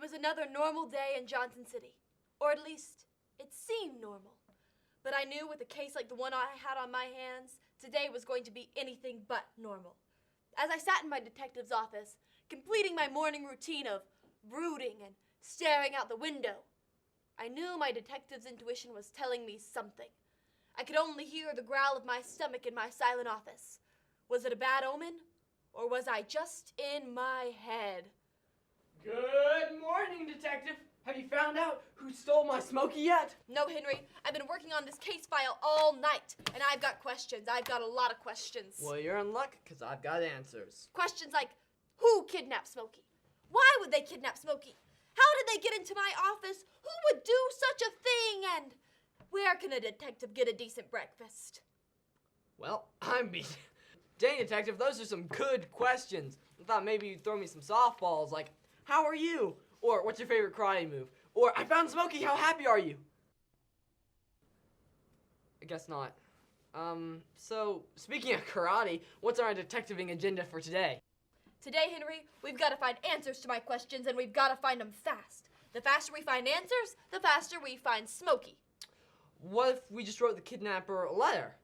was another normal day in Johnson City. Or at least, it seemed normal. But I knew with a case like the one I had on my hands, today was going to be anything but normal. As I sat in my detective's office, completing my morning routine of brooding and staring out the window, I knew my detective's intuition was telling me something. I could only hear the growl of my stomach in my silent office. Was it a bad omen? Or was I just in my head? Good morning, Detective. Have you found out who stole my Smokey yet? No, Henry. I've been working on this case file all night, and I've got questions. I've got a lot of questions. Well, you're in luck, because I've got answers. Questions like, who kidnapped Smokey? Why would they kidnap Smokey? How did they get into my office? Who would do such a thing? And where can a detective get a decent breakfast? Well, I'm beat. Dang, Detective, those are some good questions. I thought maybe you'd throw me some softballs like, how are you? Or, what's your favorite karate move? Or, I found Smokey, how happy are you? I guess not. So, speaking of karate, what's our detectiving agenda for today? Today, Henry, we've got to find answers to my questions, and we've got to find them fast. The faster we find answers, the faster we find Smokey. What if we just wrote the kidnapper a letter?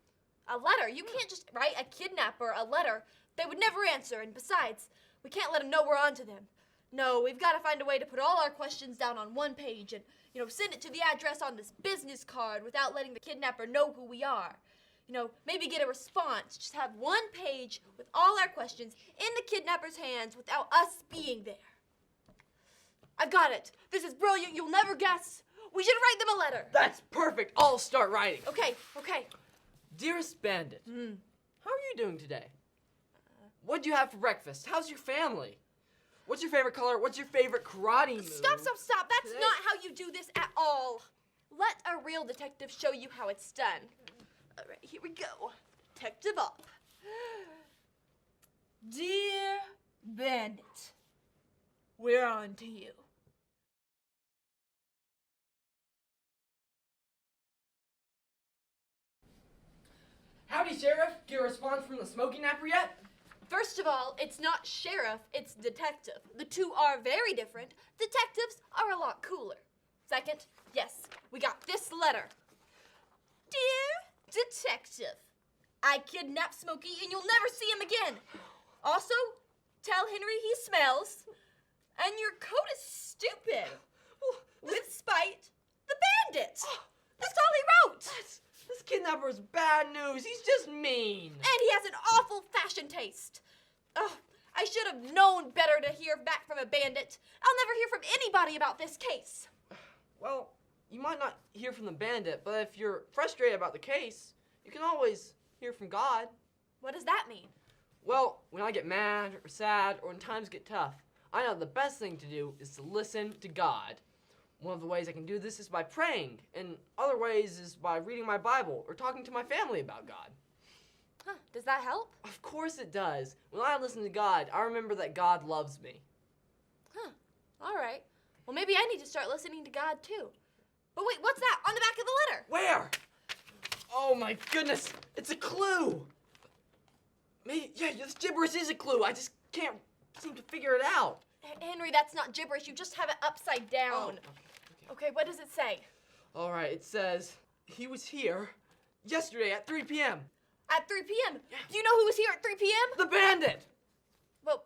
A letter? You can't just write a kidnapper a letter. They would never answer, and besides, we can't let them know we're onto them. No, we've got to find a way to put all our questions down on one page and, send it to the address on this business card without letting the kidnapper know who we are. Maybe get a response. Just have one page with all our questions in the kidnapper's hands without us being there. I've got it. This is brilliant. You'll never guess. We should write them a letter. That's perfect. I'll start writing. Okay. Dearest Bandit, how are you doing today? What'd you have for breakfast? How's your family? What's your favorite color? What's your favorite karate move? Stop. That's not how you do this at all. Let a real detective show you how it's done. All right, here we go. Detective up. Dear Bandit, we're on to you. Howdy, Sheriff. Get a response from the Smokey Napper yet? First of all, it's not sheriff, it's detective. The two are very different. Detectives are a lot cooler. Second, yes, we got this letter. Dear Detective, I kidnapped Smokey and you'll never see him again. Also, tell Henry he smells. And your coat is stupid. With spite, the bandit. That's all he wrote. This kidnapper is bad news. He's just mean. And he has an awful fashion taste. Oh, I should have known better to hear back from a bandit. I'll never hear from anybody about this case. Well, you might not hear from the bandit, but if you're frustrated about the case, you can always hear from God. What does that mean? Well, when I get mad or sad or when times get tough, I know the best thing to do is to listen to God. One of the ways I can do this is by praying, and other ways is by reading my Bible or talking to my family about God. Huh, does that help? Of course it does. When I listen to God, I remember that God loves me. Huh, all right. Well, maybe I need to start listening to God too. But wait, what's that on the back of the letter? Where? Oh my goodness, it's a clue. This gibberish is a clue. I just can't seem to figure it out. Henry, that's not gibberish. You just have it upside down. Oh, Okay, what does it say? All right, it says, he was here yesterday at 3 p.m. At 3 p.m.? Yeah. Do you know who was here at 3 p.m.? The bandit! Well,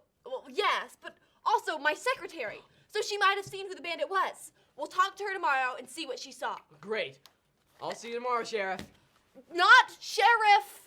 yes, but also my secretary. So she might have seen who the bandit was. We'll talk to her tomorrow and see what she saw. Great. I'll see you tomorrow, Sheriff. Not Sheriff!